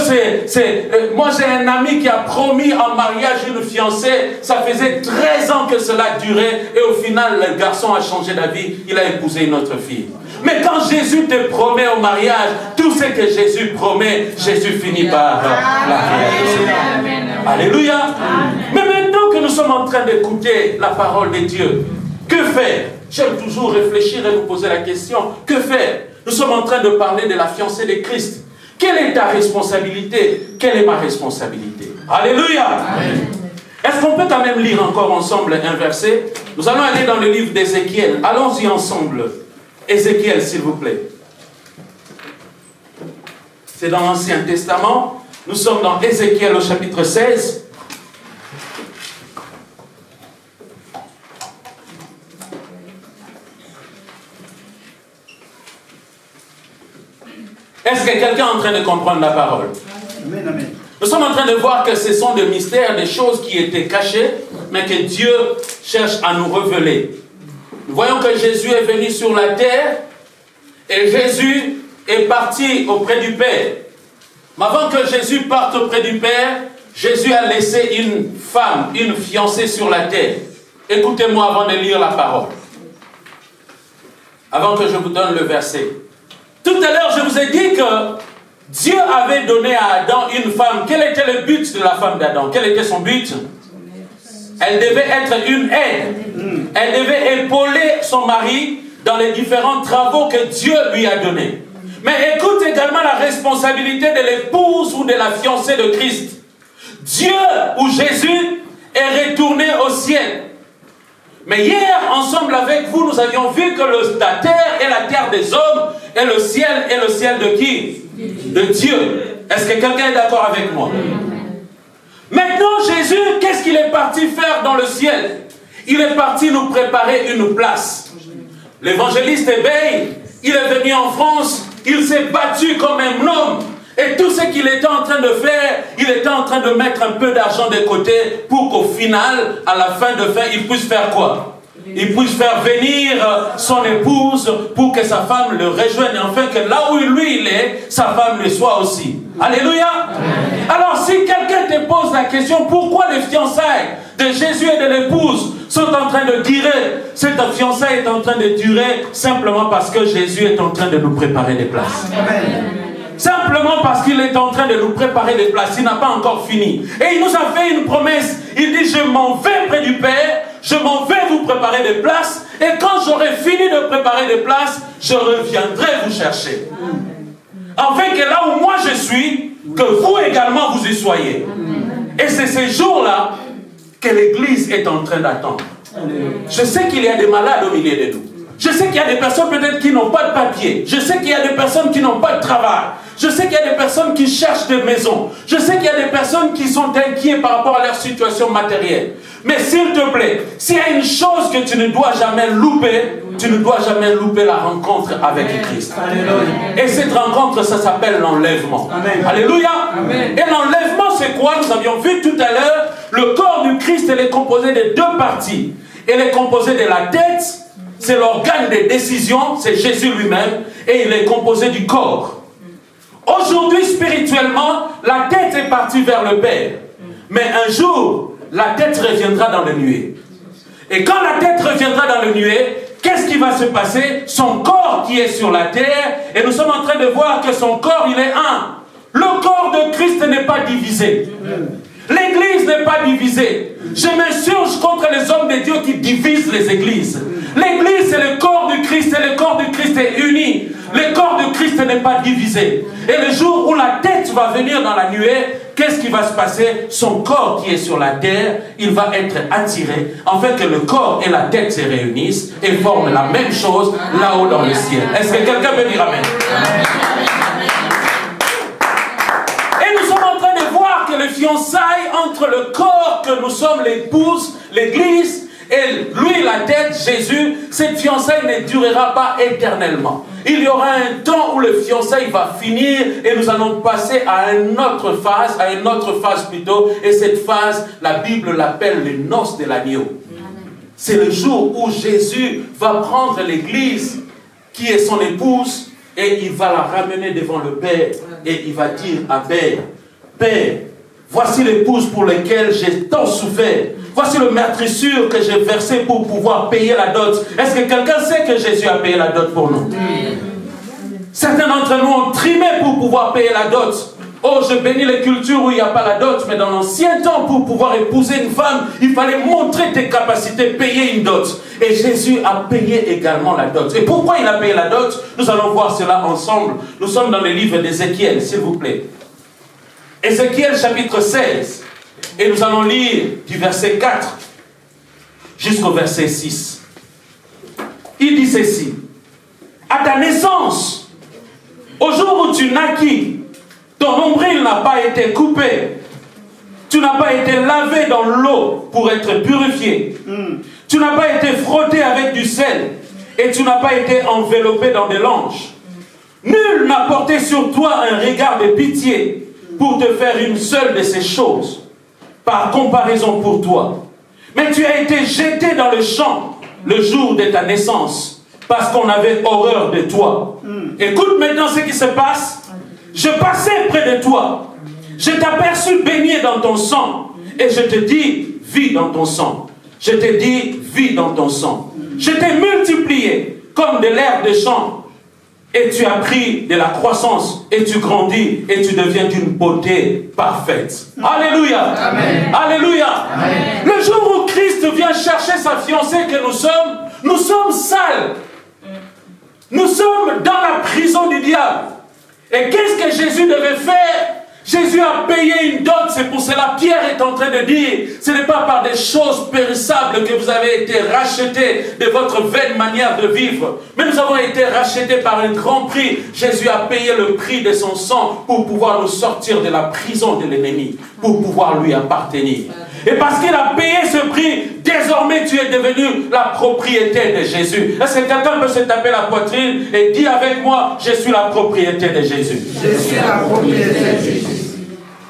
moi j'ai un ami qui a promis en mariage une fiancée, ça faisait 13 ans que cela durait et au final le garçon a changé d'avis, il a épousé une autre fille. Mais quand Jésus te promet au mariage, tout ce que Jésus promet, Jésus finit par la réaliser. Alléluia. Mais maintenant que nous sommes en train d'écouter la parole de Dieu, que faire? J'aime toujours réfléchir et nous poser la question, que faire? Nous sommes en train de parler de la fiancée de Christ. Quelle est ta responsabilité? Quelle est ma responsabilité? Alléluia. Amen. Est-ce qu'on peut quand même lire encore ensemble un verset? Nous allons aller dans le livre d'Ézéchiel. Allons-y ensemble. Ézéchiel, s'il vous plaît. C'est dans l'Ancien Testament. Nous sommes dans Ézéchiel au chapitre 16. Est-ce que quelqu'un est en train de comprendre la parole? Amen, amen. Nous sommes en train de voir que ce sont des mystères, des choses qui étaient cachées, mais que Dieu cherche à nous révéler. Nous voyons que Jésus est venu sur la terre et Jésus est parti auprès du Père. Mais avant que Jésus parte auprès du Père, Jésus a laissé une femme, une fiancée sur la terre. Écoutez-moi avant de lire la parole. Avant que je vous donne le verset. Tout à l'heure, je vous ai dit que Dieu avait donné à Adam une femme. Quel était le but de la femme d'Adam? Quel était son but? Elle devait être une aide. Elle devait épauler son mari dans les différents travaux que Dieu lui a donnés. Mais écoute également la responsabilité de l'épouse ou de la fiancée de Christ. Dieu ou Jésus est retourné au ciel. Mais hier, ensemble avec vous, nous avions vu que la terre est la terre des hommes et le ciel est le ciel de qui? De Dieu. Est-ce que quelqu'un est d'accord avec moi? Maintenant, Jésus, qu'est-ce qu'il est parti faire dans le ciel? Il est parti nous préparer une place. L'évangéliste Éveil, il est venu en France, il s'est battu comme un homme. Et qu'il était en train de faire? Il était en train de mettre un peu d'argent de côté pour qu'au final, à la fin de fin, il puisse faire quoi? Il puisse faire venir son épouse pour que sa femme le rejoigne, afin que là où lui il est, sa femme le soit aussi. Alléluia. Alors si quelqu'un te pose la question, pourquoi les fiançailles de Jésus et de l'épouse sont en train de durer? Cette fiançaille est en train de durer simplement parce que Jésus est en train de nous préparer des places. Simplement parce qu'il est en train de nous préparer des places. Il n'a pas encore fini. Et il nous a fait une promesse. Il dit, je m'en vais près du Père, je m'en vais vous préparer des places, et quand j'aurai fini de préparer des places, je reviendrai vous chercher. Afin que là où moi je suis, que vous également vous y soyez. Et c'est ces jours-là que l'Église est en train d'attendre. Je sais qu'il y a des malades au milieu de nous. Je sais qu'il y a des personnes peut-être qui n'ont pas de papier. Je sais qu'il y a des personnes qui n'ont pas de travail. Je sais qu'il y a des personnes qui cherchent des maisons. Je sais qu'il y a des personnes qui sont inquiètes par rapport à leur situation matérielle. Mais s'il te plaît, s'il y a une chose que tu ne dois jamais louper, tu ne dois jamais louper la rencontre avec Christ. Alléluia. Et cette rencontre, ça s'appelle l'enlèvement. Alléluia. Amen. Et l'enlèvement, c'est quoi? Nous avions vu tout à l'heure, le corps du Christ, il est composé de deux parties. Il est composé de la tête, c'est l'organe de décision, c'est Jésus lui-même, et il est composé du corps. Aujourd'hui, spirituellement, la tête est partie vers le Père. Mais un jour, la tête reviendra dans le nuée. Et quand la tête reviendra dans le nuée, qu'est-ce qui va se passer? Son corps qui est sur la terre, et nous sommes en train de voir que son corps, il est un. Le corps de Christ n'est pas divisé. L'église n'est pas divisée. Je m'insurge contre les hommes de Dieu qui divisent les églises. L'église, c'est le corps du Christ, et le corps du Christ est uni. Le corps de Christ n'est pas divisé. Et le jour où la tête va venir dans la nuée, qu'est-ce qui va se passer? Son corps qui est sur la terre, il va être attiré, afin que le corps et la tête se réunissent et forment la même chose là-haut dans le ciel. Est-ce que quelqu'un peut dire amen? Et nous sommes en train de voir que les fiançailles entre le corps que nous sommes, l'épouse, l'église, et lui, la tête, Jésus, cette fiançaille ne durera pas éternellement. Il y aura un temps où le fiançailles va finir et nous allons passer à une autre phase, plutôt. Et cette phase, la Bible l'appelle les noces de l'agneau. C'est le jour où Jésus va prendre l'église qui est son épouse et il va la ramener devant le Père et il va dire à Père, Père, voici l'épouse pour laquelle j'ai tant souffert. Voici le meurtrissure que j'ai versé pour pouvoir payer la dot. Est-ce que quelqu'un sait que Jésus a payé la dot pour nous? Certains d'entre nous ont trimé pour pouvoir payer la dot. Oh, je bénis les cultures où il n'y a pas la dot, mais dans l'ancien temps, pour pouvoir épouser une femme, il fallait montrer tes capacités, payer une dot. Et Jésus a payé également la dot. Et pourquoi il a payé la dot? Nous allons voir cela ensemble. Nous sommes dans le livre d'Ézéchiel, s'il vous plaît. Ézéchiel chapitre 16. Et nous allons lire du verset 4 jusqu'au verset 6. Il dit ceci. À ta naissance, au jour où tu naquis, ton nombril n'a pas été coupé. Tu n'as pas été lavé dans l'eau pour être purifié. Tu n'as pas été frotté avec du sel. Et tu n'as pas été enveloppé dans des langes. Nul n'a porté sur toi un regard de pitié pour te faire une seule de ces choses. Par comparaison pour toi. Mais tu as été jeté dans le champ le jour de ta naissance, parce qu'on avait horreur de toi. Écoute maintenant ce qui se passe. Je passais près de toi. Je t'aperçus baigné dans ton sang. Et je te dis, vis dans ton sang. Je te dis, vis dans ton sang. Je t'ai multiplié comme de l'herbe de champ. Et tu as pris de la croissance, et tu grandis, et tu deviens d'une beauté parfaite. Alléluia. Amen. Alléluia. Amen. Le jour où Christ vient chercher sa fiancée que nous sommes sales. Nous sommes dans la prison du diable. Et qu'est-ce que Jésus devait faire? Jésus a payé une dot, c'est pour cela Pierre est en train de dire, ce n'est pas par des choses périssables que vous avez été rachetés de votre vaine manière de vivre, mais nous avons été rachetés par un grand prix. Jésus a payé le prix de son sang pour pouvoir nous sortir de la prison de l'ennemi, pour pouvoir lui appartenir. Et parce qu'il a payé ce prix, désormais tu es devenu la propriété de Jésus. Est-ce que quelqu'un peut se taper la poitrine et dire avec moi, je suis la propriété de Jésus? Je suis la propriété de Jésus.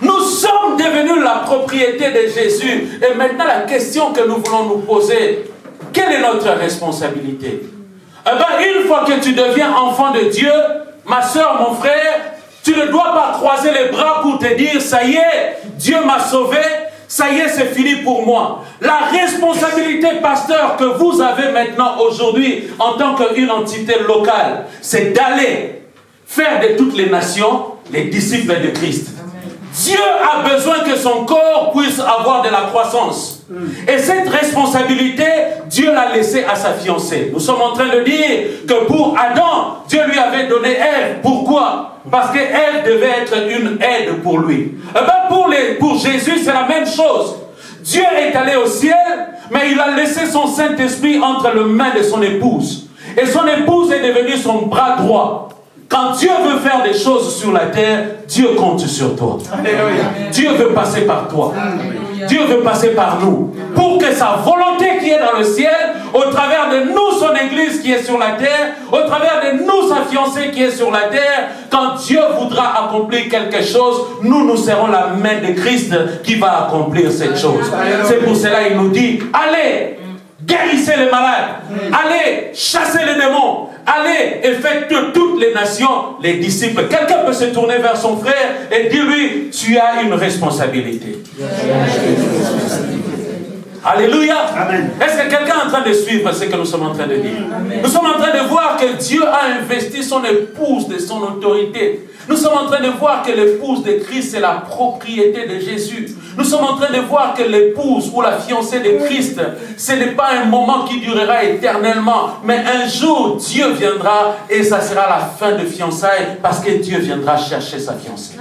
Nous sommes devenus la propriété de Jésus. Et maintenant la question que nous voulons nous poser, quelle est notre responsabilité? Eh bien, une fois que tu deviens enfant de Dieu, ma soeur, mon frère, tu ne dois pas croiser les bras pour te dire, ça y est, Dieu m'a sauvé, ça y est, c'est fini pour moi. La responsabilité, pasteur, que vous avez maintenant aujourd'hui, en tant qu'une entité locale, c'est d'aller faire de toutes les nations les disciples de Christ. Dieu a besoin que son corps puisse avoir de la croissance. Et cette responsabilité, Dieu l'a laissée à sa fiancée. Nous sommes en train de dire que pour Adam, Dieu lui avait donné Ève. Pourquoi? Parce que Ève devait être une aide pour lui. Et bien pour Jésus, c'est la même chose. Dieu est allé au ciel, mais il a laissé son Saint-Esprit entre les mains de son épouse. Et son épouse est devenue son bras droit. Quand Dieu veut faire des choses sur la terre, Dieu compte sur toi. Alléluia. Dieu veut passer par toi. Alléluia. Dieu veut passer par nous. Pour que sa volonté qui est dans le ciel, au travers de nous, son église qui est sur la terre, au travers de nous, sa fiancée qui est sur la terre, quand Dieu voudra accomplir quelque chose, nous serons la main de Christ qui va accomplir cette chose. C'est pour cela qu'il nous dit, allez, guérissez les malades, allez, chassez les démons, allez et faites de toutes les nations les disciples. Quelqu'un peut se tourner vers son frère et dire-lui, tu as une responsabilité. Alléluia. Est-ce que quelqu'un est en train de suivre ce que nous sommes en train de dire? Amen. Nous sommes en train de voir que Dieu a investi son épouse de son autorité. Nous sommes en train de voir que l'épouse de Christ, c'est la propriété de Jésus. Nous sommes en train de voir que l'épouse ou la fiancée de Christ, ce n'est pas un moment qui durera éternellement, mais un jour, Dieu viendra et ça sera la fin de fiançailles parce que Dieu viendra chercher sa fiancée.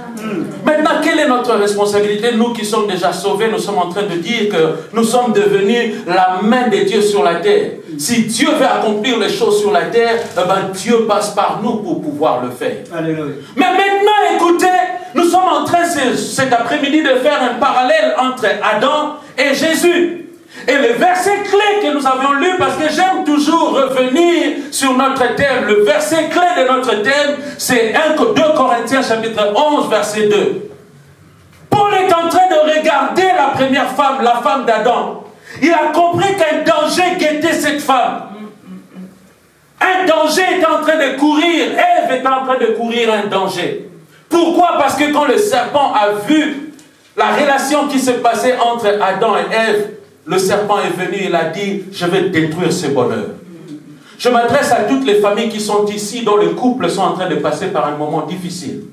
Maintenant, quelle est notre responsabilité? Nous qui sommes déjà sauvés, nous sommes en train de dire que nous sommes devenus la main de Dieu sur la terre. Si Dieu veut accomplir les choses sur la terre, eh ben Dieu passe par nous pour pouvoir le faire. Alléluia. Mais maintenant, écoutez, nous sommes en train cet après-midi de faire un parallèle entre Adam et Jésus. Et le verset clé que nous avions lu, parce que j'aime toujours revenir sur notre thème, le verset clé de notre thème, c'est 2 Corinthiens chapitre 11, verset 2. Paul est en train de regarder la première femme, la femme d'Adam. Il a compris qu'un danger guettait cette femme. Un danger était en train de courir. Ève était en train de courir un danger. Pourquoi? Parce que quand le serpent a vu la relation qui se passait entre Adam et Ève, le serpent est venu et il a dit, je vais détruire ce bonheur. Je m'adresse à toutes les familles qui sont ici, dont les couples sont en train de passer par un moment difficile.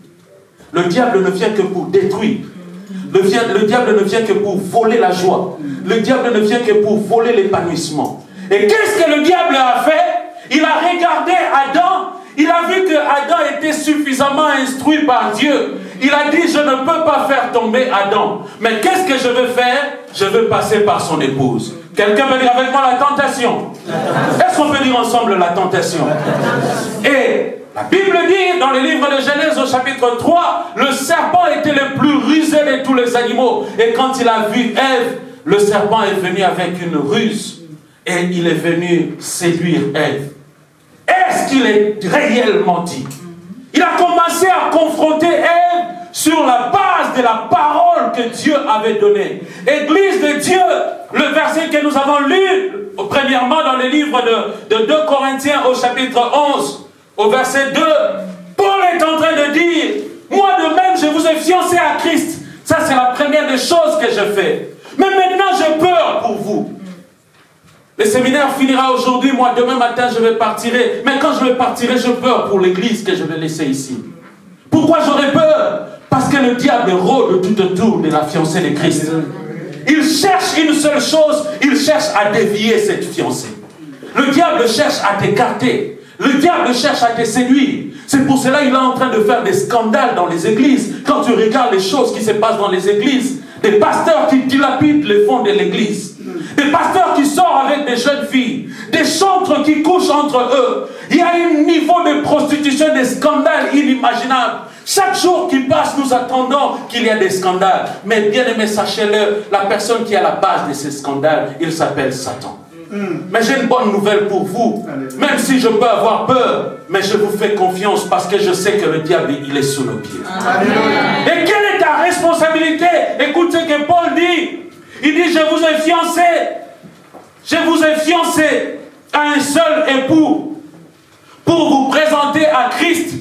Le diable ne vient que pour détruire. Le diable ne vient que pour voler la joie. Le diable ne vient que pour voler l'épanouissement. Et qu'est-ce que le diable a fait? Il a regardé Adam. Il a vu que Adam était suffisamment instruit par Dieu. Il a dit, je ne peux pas faire tomber Adam. Mais qu'est-ce que je veux faire? Je veux passer par son épouse. Quelqu'un peut dire avec moi la tentation? Est-ce qu'on peut dire ensemble la tentation? Et la Bible dit dans le livre de Genèse au chapitre 3, le serpent était le plus rusé de tous les animaux. Et quand il a vu Ève, le serpent est venu avec une ruse. Et il est venu séduire Ève. Est-ce qu'il est réellement dit? Il a commencé à confronter Ève sur la base de la parole que Dieu avait donnée. Église de Dieu, le verset que nous avons lu, premièrement dans le livre de 2 Corinthiens au chapitre 11, au verset 2, Paul est en train de dire, moi de même je vous ai fiancé à Christ. Ça c'est la première des choses que je fais. Mais maintenant j'ai peur pour vous. Le séminaire finira aujourd'hui, moi demain matin je vais partir. Mais quand je vais partir, j'ai peur pour l'église que je vais laisser ici. Pourquoi j'aurais peur? Parce que le diable rôde tout autour de la fiancée de Christ. Il cherche une seule chose, il cherche à dévier cette fiancée. Le diable cherche à t'écarter. Le diable cherche à te séduire. C'est pour cela qu'il est en train de faire des scandales dans les églises. Quand tu regardes les choses qui se passent dans les églises, des pasteurs qui dilapident les fonds de l'église, des pasteurs qui sortent avec des jeunes filles, des chantres qui couchent entre eux. Il y a un niveau de prostitution, des scandales inimaginables. Chaque jour qui passe, nous attendons qu'il y ait des scandales. Mais bien aimé, sachez-le, la personne qui est à la base de ces scandales, il s'appelle Satan. Mais j'ai une bonne nouvelle pour vous. Même si je peux avoir peur, mais je vous fais confiance parce que je sais que le diable, il est sous nos pieds. Et quelle est ta responsabilité? Écoute ce que Paul dit. Il dit, je vous ai fiancé. Je vous ai fiancé à un seul époux pour vous présenter à Christ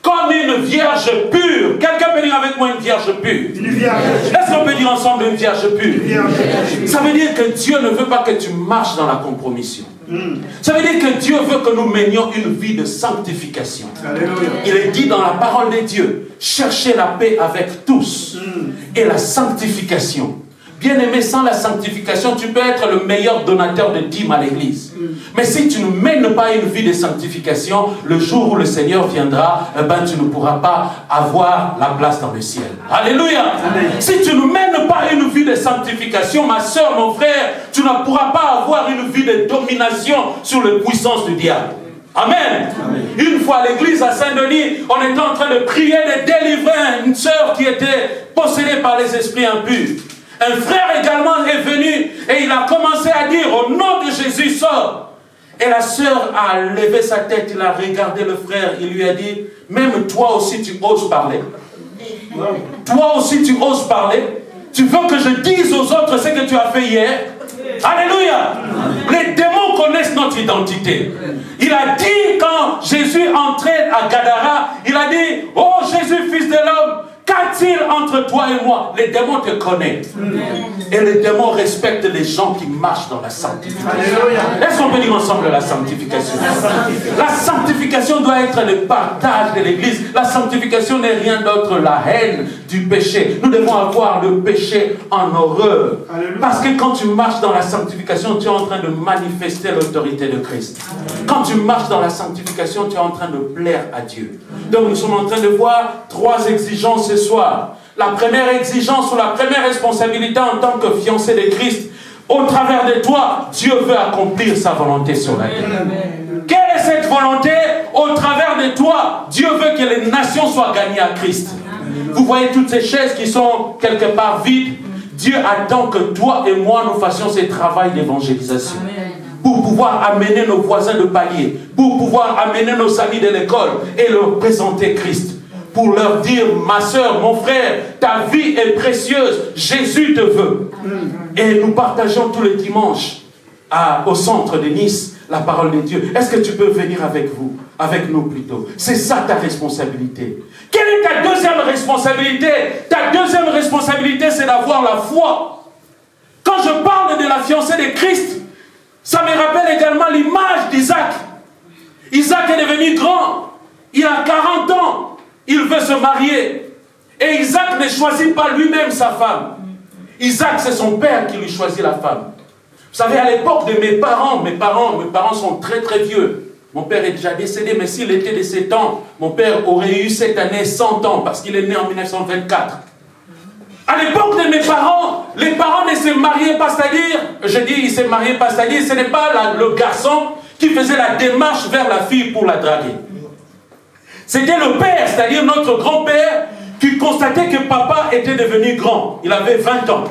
comme une vierge pure. Quelqu'un peut dire avec moi une vierge pure? Une vierge. Est-ce qu'on peut dire ensemble une vierge pure? Une vierge. Ça veut dire que Dieu ne veut pas que tu marches dans la compromission. Ça veut dire que Dieu veut que nous menions une vie de sanctification. Alléluia. Il est dit dans la parole de Dieu, cherchez la paix avec tous et la sanctification. Bien-aimé, sans la sanctification, tu peux être le meilleur donateur de dîmes à l'église. Mais si tu ne mènes pas une vie de sanctification, le jour où le Seigneur viendra, tu ne pourras pas avoir la place dans le ciel. Alléluia. Amen. Si tu ne mènes pas une vie de sanctification, ma soeur, mon frère, tu ne pourras pas avoir une vie de domination sur les puissances du diable. Amen. Amen. Une fois à l'église à Saint-Denis, on était en train de prier, de délivrer une sœur qui était possédée par les esprits impurs. Un frère également est venu et il a commencé à dire au nom de Jésus, sors. Et la sœur a levé sa tête, il a regardé le frère, il lui a dit, même toi aussi tu oses parler. Toi aussi tu oses parler. Tu veux que je dise aux autres ce que tu as fait hier? Alléluia. Les démons connaissent notre identité. Il a dit quand Jésus entrait à Gadara, il a dit, oh Jésus, fils de l'homme, qu'a-t-il entre toi et moi? Les démons te connaissent. Et les démons respectent les gens qui marchent dans la sanctification. Est-ce qu'on peut dire ensemble la sanctification? La sanctification doit être le partage de l'église. La sanctification n'est rien d'autre la haine du péché. Nous devons avoir le péché en horreur. Parce que quand tu marches dans la sanctification, tu es en train de manifester l'autorité de Christ. Quand tu marches dans la sanctification, tu es en train de plaire à Dieu. Donc nous sommes en train de voir 3 exigences ce soir. La première exigence ou la première responsabilité en tant que fiancé de Christ, au travers de toi, Dieu veut accomplir sa volonté sur la terre. Quelle est cette volonté? Au travers de toi, Dieu veut que les nations soient gagnées à Christ. Vous voyez toutes ces chaises qui sont quelque part vides. Dieu attend que toi et moi nous fassions ce travail d'évangélisation. Pour pouvoir amener nos voisins de palier, pour pouvoir amener nos amis de l'école et leur présenter Christ. Pour leur dire, ma soeur, mon frère, ta vie est précieuse, Jésus te veut. Et nous partageons tous les dimanches au centre de Nice la parole de Dieu. Est-ce que tu peux venir avec nous plutôt? C'est ça ta responsabilité. Quelle est ta deuxième responsabilité? Ta deuxième responsabilité, c'est d'avoir la foi. Quand je parle de la fiancée de Christ, ça me rappelle également l'image d'Isaac. Isaac est devenu grand. Il a 40 ans. Il veut se marier. Et Isaac ne choisit pas lui-même sa femme. Isaac, c'est son père qui lui choisit la femme. Vous savez, à l'époque de mes parents sont très très vieux. Mon père est déjà décédé, mais s'il était de 7 ans, mon père aurait eu cette année 100 ans, parce qu'il est né en 1924. À l'époque de mes parents, les parents ne se mariaient pas, c'est-à-dire, je dis ils se mariaient pas, c'est-à-dire ce n'est pas le garçon qui faisait la démarche vers la fille pour la draguer. C'était le père, c'est-à-dire notre grand-père, qui constatait que papa était devenu grand. Il avait 20 ans.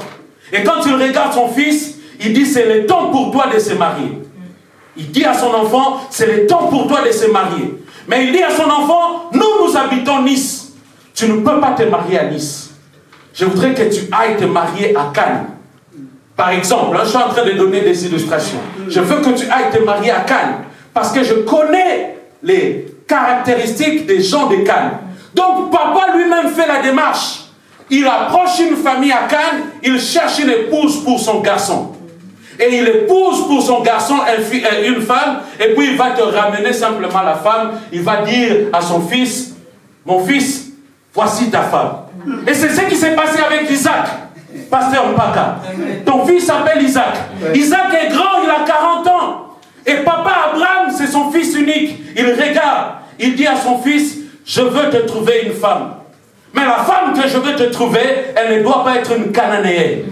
Et quand il regarde son fils, il dit, c'est le temps pour toi de se marier. Il dit à son enfant, c'est le temps pour toi de se marier. Mais il dit à son enfant, nous habitons Nice. Tu ne peux pas te marier à Nice. Je voudrais que tu ailles te marier à Cannes. Par exemple, je suis en train de donner des illustrations. Je veux que tu ailles te marier à Cannes. Parce que je connais les caractéristiques des gens de Cannes. Donc papa lui-même fait la démarche. Il approche une famille à Cannes, il cherche une épouse pour son garçon. Et il épouse pour son garçon une femme, et puis il va te ramener simplement la femme. Il va dire à son fils, mon fils, voici ta femme. Et c'est ce qui s'est passé avec Isaac. Pasteur Mpaka. Ton fils s'appelle Isaac. Isaac est grand, il a 40 ans. Et papa Abraham, c'est son fils unique. Il regarde, il dit à son fils, je veux te trouver une femme. Mais la femme que je veux te trouver, elle ne doit pas être une Cananéenne.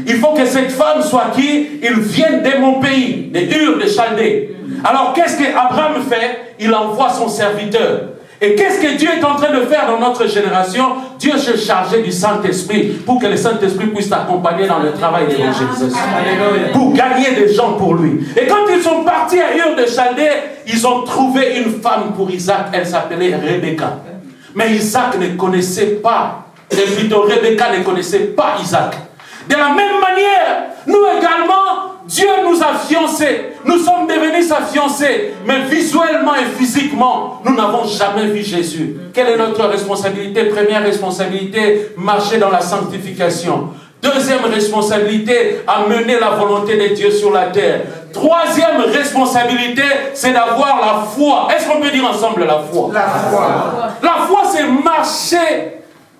Il faut que cette femme soit qui? Il vienne de mon pays, de Ur, de Chaldée. Alors qu'est-ce qu'Abraham fait? Il envoie son serviteur. Et qu'est-ce que Dieu est en train de faire dans notre génération? Dieu s'est chargé du Saint-Esprit pour que le Saint-Esprit puisse t'accompagner dans le travail d'évangélisation. Pour gagner des gens pour lui. Et quand ils sont partis à Ur de Chaldée, ils ont trouvé une femme pour Isaac. Elle s'appelait Rebecca. Mais Isaac ne connaissait pas, et plutôt Rebecca ne connaissait pas Isaac. De la même manière, nous également, Dieu nous a fiancés. Nous sommes devenus sa fiancée. Mais visuellement et physiquement, nous n'avons jamais vu Jésus. Quelle est notre responsabilité? Première responsabilité, marcher dans la sanctification. Deuxième responsabilité, amener la volonté de Dieu sur la terre. Troisième responsabilité, c'est d'avoir la foi. Est-ce qu'on peut dire ensemble la foi? La foi. La foi, c'est marcher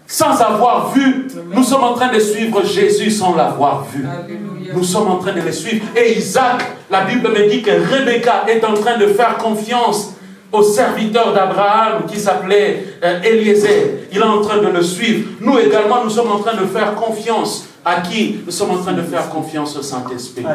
sans avoir vu. Nous sommes en train de suivre Jésus sans l'avoir vu. Alléluia. Nous sommes en train de le suivre. Et Isaac, la Bible me dit que Rebecca est en train de faire confiance au serviteur d'Abraham qui s'appelait Eliezer. Il est en train de le suivre. Nous également, nous sommes en train de faire confiance. À qui? Nous sommes en train de faire confiance au Saint-Esprit.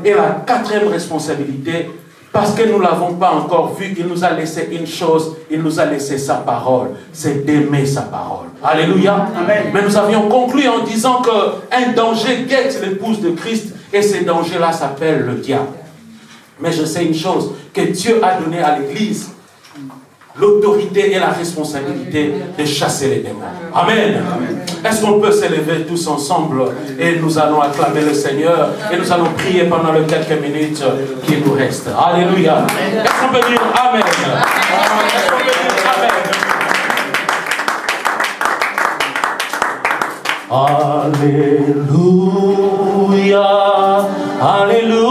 Et la quatrième responsabilité, parce que nous ne l'avons pas encore vu, il nous a laissé une chose, il nous a laissé sa parole, c'est d'aimer sa parole. Alléluia. Amen. Mais nous avions conclu en disant qu'un danger guette l'épouse de Christ, et ce danger-là s'appelle le diable. Mais je sais une chose, que Dieu a donné à l'Église l'autorité et la responsabilité de chasser les démons. Amen. Amen. Est-ce qu'on peut s'élever tous ensemble et nous allons acclamer le Seigneur et nous allons prier pendant les quelques minutes qui nous restent. Alléluia. Est-ce qu'on peut dire Amen? Est-ce qu'on peut dire Amen? Alléluia. Alléluia.